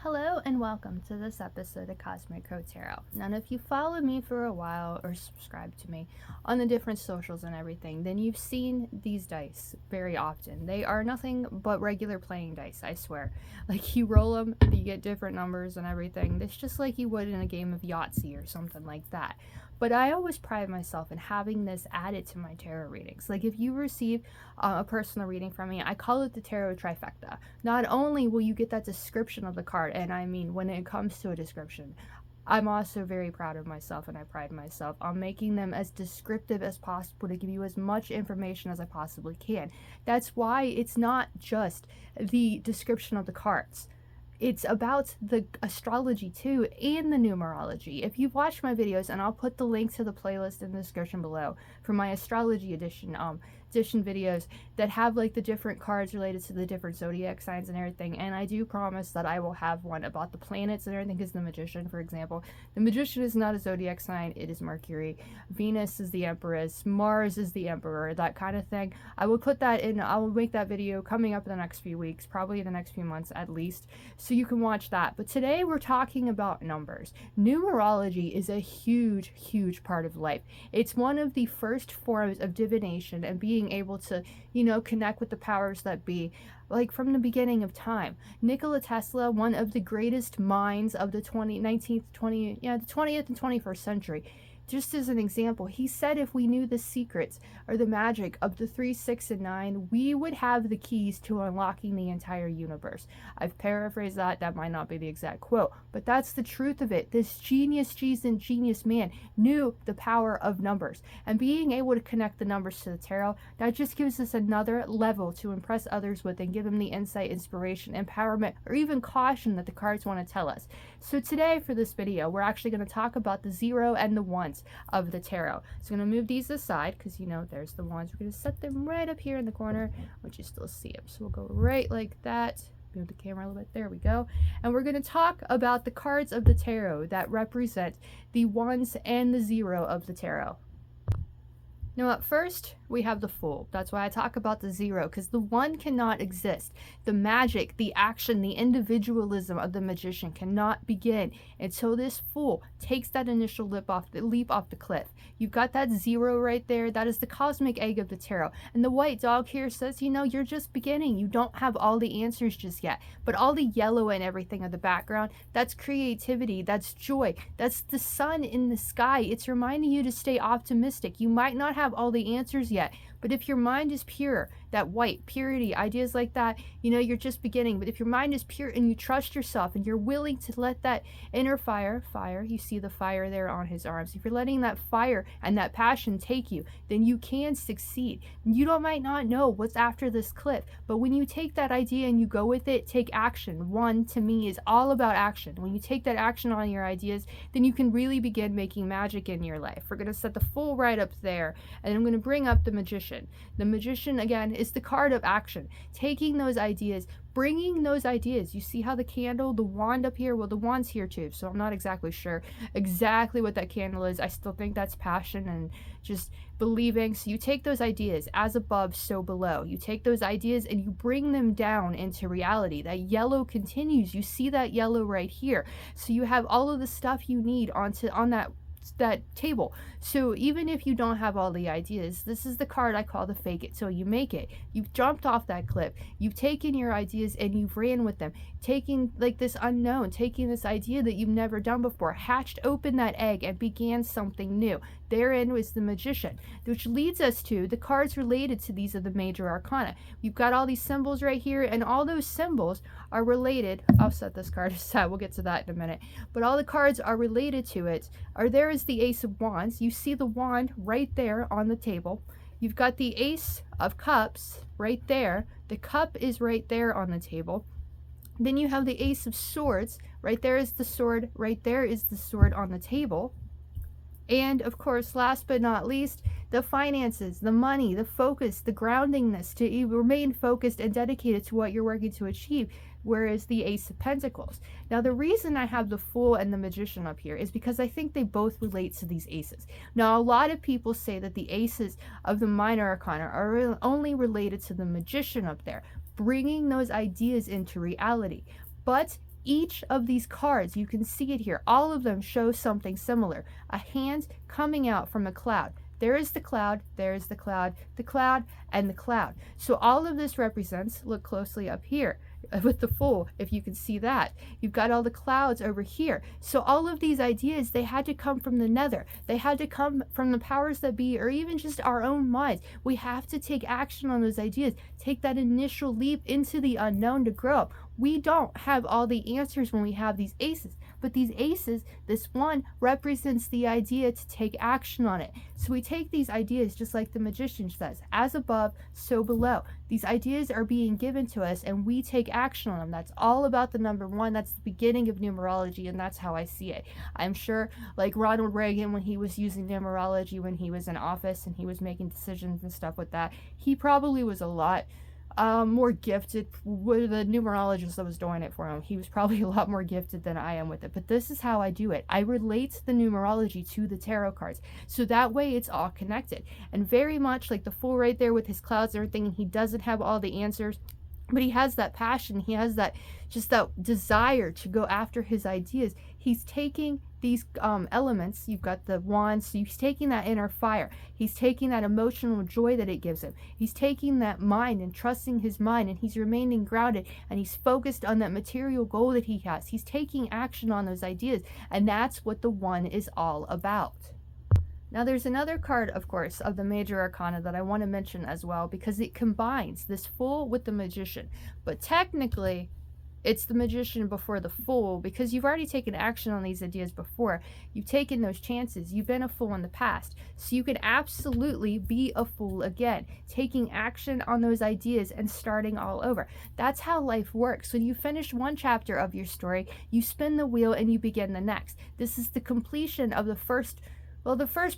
Hello and welcome to this episode of Cosmic Crow Tarot. Now, if you followed me for a while or subscribed to me on the different socials and everything, then you've seen these dice very often. They are nothing but regular playing dice, I swear. Like, you roll them, you get different numbers and everything. It's just like you would in a game of Yahtzee or something like that. But I always pride myself in having this added to my tarot readings. Like, if you receive a personal reading from me, I call it the tarot trifecta. Not only will you get that description of the card, and I mean, when it comes to a description, I'm also very proud of myself, and I pride myself on making them as descriptive as possible to give you as much information as I possibly can. That's why it's not just the description of the cards. It's about the astrology too, and the numerology. If you've watched my videos, and I'll put the link to the playlist in the description below for my astrology edition videos that have like the different cards related to the different zodiac signs and everything. And I do promise that I will have one about the planets and everything, because the Magician, for example, the Magician is not a zodiac sign, it is Mercury. Venus is the Empress, Mars is the Emperor, that kind of thing. I will put that in, I will make that video coming up in the next few weeks, probably in the next few months at least, so you can watch that. But today we're talking about numbers. Numerology is a huge part of life. It's one of the first forms of divination and being able to, connect with the powers that be, like from the beginning of time. Nikola Tesla, one of the greatest minds of the 20th and 21st century, just as an example, he said if we knew the secrets or the magic of the 3, 6, and 9, we would have the keys to unlocking the entire universe. I've paraphrased that. That might not be the exact quote, but that's the truth of it. This genius man knew the power of numbers, and being able to connect the numbers to the tarot, that just gives us another level to impress others with and give them the insight, inspiration, empowerment, or even caution that the cards want to tell us. So today for this video, we're actually going to talk about the 0 and the 1's of the tarot. So I'm going to move these aside because, there's the 1's. We're going to set them right up here in the corner, which you still see them. So we'll go right like that. Move the camera a little bit. There we go. And we're going to talk about the cards of the tarot that represent the 1's and the 0 of the tarot. Now, at first, we have the Fool. That's why I talk about the 0, because the 1 cannot exist. The magic, the action, the individualism of the Magician cannot begin until this Fool takes that initial leap off the cliff. You've got that 0 right there. That is the cosmic egg of the tarot. And the white dog here says, you're just beginning. You don't have all the answers just yet. But all the yellow and everything in the background, that's creativity, that's joy, that's the sun in the sky. It's reminding you to stay optimistic. You might not have all the answers yet, but if your mind is pure, that white purity, ideas like that, you're just beginning. But if your mind is pure and you trust yourself and you're willing to let that inner fire, you see the fire there on his arms, if you're letting that fire and that passion take you, then you can succeed. You might not know what's after this cliff, but when you take that idea and you go with it, take action. 1 to me is all about action. When you take that action on your ideas, then you can really begin making magic in your life. We're going to set the Fool right up there, and I'm going to bring up the Magician. The Magician, again, is the card of action. Taking those ideas, bringing those ideas. You see how the candle, the wand up here, well, the wand's here too, so I'm not exactly sure exactly what that candle is. I still think that's passion and just believing. So you take those ideas, as above, so below. You take those ideas and you bring them down into reality. That yellow continues. You see that yellow right here. So you have all of the stuff you need on that table. So even if you don't have all the ideas, this is the card I call the fake it till you make it. You've jumped off that cliff, you've taken your ideas and you've ran with them, taking like this unknown, taking this idea that you've never done before, hatched open that egg and began something new. Therein was the Magician, which leads us to the cards related to these of the major arcana. We've got all these symbols right here, and all those symbols are related. I'll set this card aside, we'll get to that in a minute, but all the cards are related to it. There is the Ace of Wands. You see the wand right there on the table. You've got the Ace of Cups right there. The cup is right there on the table. Then you have the Ace of Swords. Right there is the sword. Right there is the sword on the table. And of course, last but not least, the finances, the money, the focus, the groundingness, to remain focused and dedicated to what you're working to achieve, whereas the Ace of Pentacles. Now, the reason I have the Fool and the Magician up here is because I think they both relate to these aces. Now, a lot of people say that the aces of the minor arcana are only related to the Magician up there, bringing those ideas into reality. But Each of these cards, you can see it here, all of them show something similar. A hand coming out from a cloud. There is the cloud, there is the cloud, and the cloud. So all of this represents, look closely up here with the Fool, if you can see that. You've got all the clouds over here. So all of these ideas, they had to come from the nether. They had to come from the powers that be, or even just our own minds. We have to take action on those ideas, take that initial leap into the unknown to grow up. We don't have all the answers when we have these aces, but these aces, this one represents the idea to take action on it. So we take these ideas just like the magician says, as above, so below. These ideas are being given to us and we take action on them. That's all about the number one. That's the beginning of numerology, and that's how I see it. I'm sure, like Ronald Reagan, when he was using numerology when he was in office and he was making decisions and stuff with that, he probably was a lot more gifted with the numerologist that was doing it for him. He was probably a lot more gifted than I am with it, but this is how I do it. I relate the numerology to the tarot cards, so that way it's all connected. And very much like the Fool right there with his clouds and everything, he doesn't have all the answers, but he has that passion, he has that just that desire to go after his ideas. He's taking these elements, you've got the wands, so he's taking that inner fire, he's taking that emotional joy that it gives him, he's taking that mind and trusting his mind, and he's remaining grounded, and he's focused on that material goal that he has. He's taking action on those ideas, and that's what the one is all about. Now there's another card, of course, of the major arcana that I want to mention as well, because it combines this Fool with the magician, but technically it's the magician before the Fool, because you've already taken action on these ideas before. You've taken those chances. You've been a fool in the past. So you can absolutely be a fool again, taking action on those ideas and starting all over. That's how life works. When you finish one chapter of your story, you spin the wheel and you begin the next. This is the completion of the first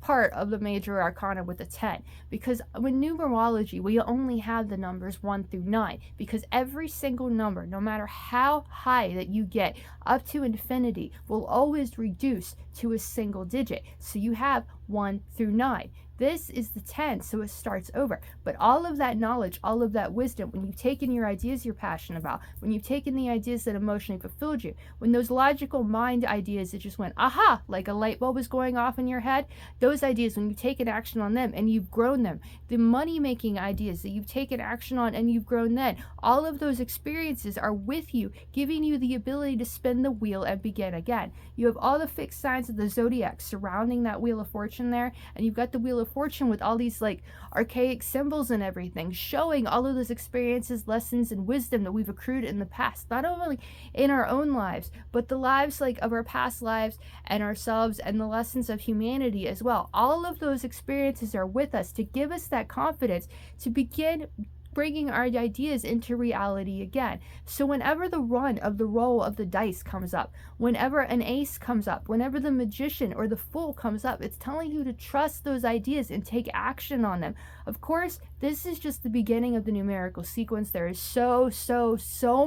part of the major arcana with the 10, because with numerology, we only have the numbers 1 through 9, because every single number, no matter how high that you get up to infinity, will always reduce to a single digit. So you have 1 through 9. This is the 10, so it starts over. But all of that knowledge, all of that wisdom, when you've taken your ideas you're passionate about, when you've taken the ideas that emotionally fulfilled you, when those logical mind ideas that just went, aha, like a light bulb is going off in your head, those ideas, when you've taken action on them and you've grown them, the money-making ideas that you've taken action on and you've grown then, all of those experiences are with you, giving you the ability to spin the wheel and begin again. You have all the fixed signs of the zodiac surrounding that Wheel of Fortune there, and you've got the Wheel of Fortune with all these like archaic symbols and everything, showing all of those experiences, lessons, and wisdom that we've accrued in the past, not only in our own lives, but the lives like of our past lives and ourselves, and the lessons of humanity as well. All of those experiences are with us to give us that confidence to begin bringing our ideas into reality again. So whenever the run of the roll of the dice comes up, whenever an ace comes up, whenever the magician or the Fool comes up, it's telling you to trust those ideas and take action on them. Of course, this is just the beginning of the numerical sequence. There is so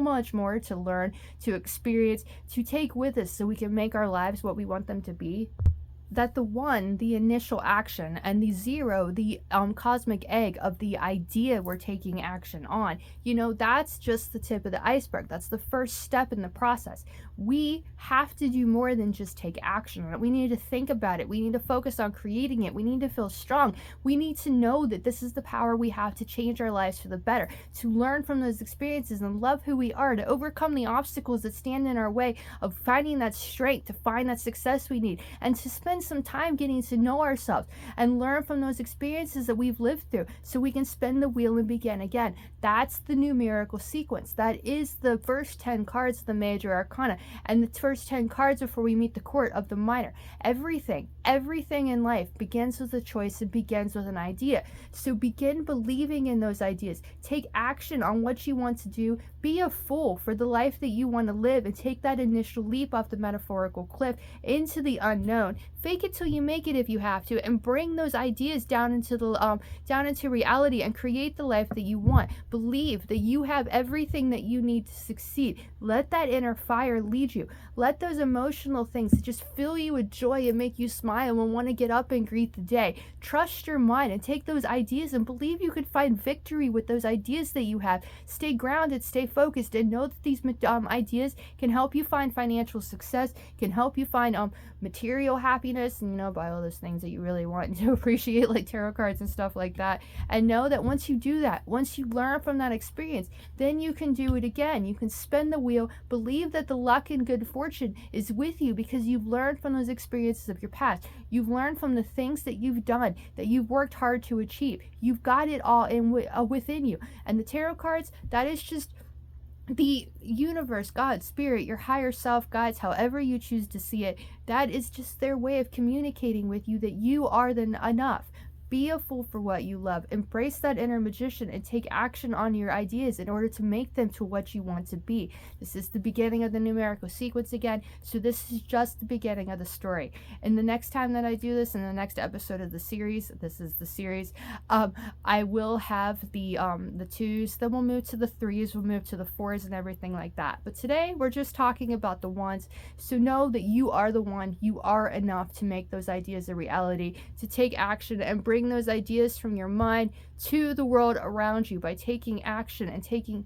much more to learn, to experience, to take with us so we can make our lives what we want them to be. That the 1, the initial action, and the 0, the cosmic egg of the idea we're taking action on, you know, that's just the tip of the iceberg. That's the first step in the process. We have to do more than just take action on it. We need to think about it. We need to focus on creating it. We need to feel strong. We need to know that this is the power we have to change our lives for the better, to learn from those experiences and love who we are, to overcome the obstacles that stand in our way of finding that strength, to find that success we need, and to spend some time getting to know ourselves and learn from those experiences that we've lived through so we can spin the wheel and begin again. That's the numerical sequence. That is the first 10 cards of the major arcana, and the first 10 cards before we meet the court of the minor. Everything in life begins with a choice and begins with an idea. So begin believing in those ideas. Take action on what you want to do. Be a fool for the life that you want to live, and take that initial leap off the metaphorical cliff into the unknown. fake it till you make it if you have to, and bring those ideas down into the down into reality and create the life that you want. Believe that you have everything that you need to succeed. Let that inner fire lead you. Let those emotional things just fill you with joy and make you smile and want to get up and greet the day. Trust your mind and take those ideas and believe you could find victory with those ideas that you have. Stay grounded, stay focused, and know that these ideas can help you find financial success, can help you find material happiness, and buy all those things that you really want to appreciate, like tarot cards and stuff like that. And know that once you do that, once you learn from that experience, then you can do it again. You can spin the wheel. Believe that the luck and good fortune is with you because you've learned from those experiences of your past. You've learned from the things that you've done, that you've worked hard to achieve. You've got it all within you. And the tarot cards, that is just the universe, God, spirit, your higher self, guides, however you choose to see it. That is just their way of communicating with you that you are enough. Be a fool for what you love. Embrace that inner magician and take action on your ideas in order to make them to what you want to be. This is the beginning of the numerical sequence again, so this is just the beginning of the story. And the next time that I do this, in the next episode of the series, this is the series, I will have the 2s, then we'll move to the 3s, we'll move to the 4s and everything like that. But today we're just talking about the 1s, so know that you are the one, you are enough to make those ideas a reality, to take action and bring those ideas from your mind to the world around you by taking action and taking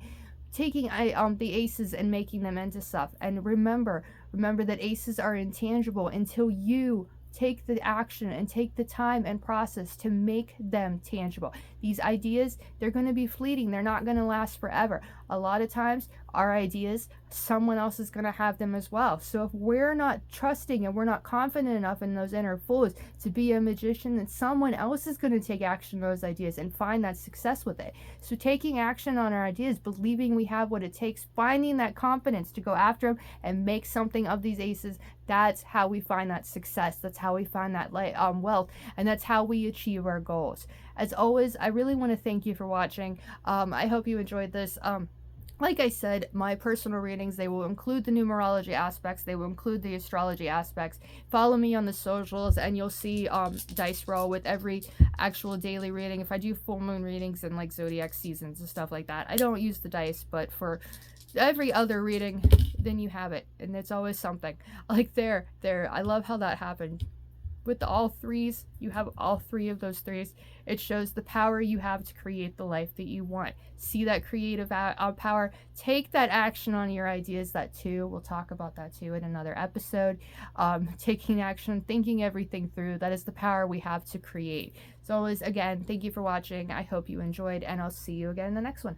the aces and making them into stuff. And remember that aces are intangible until you take the action and take the time and process to make them tangible. These ideas, they're going to be fleeting. They're not going to last forever. A lot of times, our ideas, someone else is going to have them as well. So if we're not trusting and we're not confident enough in those inner fools to be a magician, then someone else is going to take action on those ideas and find that success with it. So taking action on our ideas, believing we have what it takes, finding that confidence to go after them and make something of these aces, that's how we find that success. That's how we find that wealth, and that's how we achieve our goals. As always, I really want to thank you for watching. I hope you enjoyed this. Like I said, my personal readings, they will include the numerology aspects. They will include the astrology aspects. Follow me on the socials and you'll see dice roll with every actual daily reading. If I do full moon readings and like zodiac seasons and stuff like that, I don't use the dice, but for every other reading, then you have it. And it's always something. Like there, I love how that happened. With all 3s, you have all 3 of those 3s. It shows the power you have to create the life that you want. See that creative power. Take that action on your ideas. That too, we'll talk about that too in another episode. Taking action, thinking everything through. That is the power we have to create. So always, again, thank you for watching. I hope you enjoyed, and I'll see you again in the next one.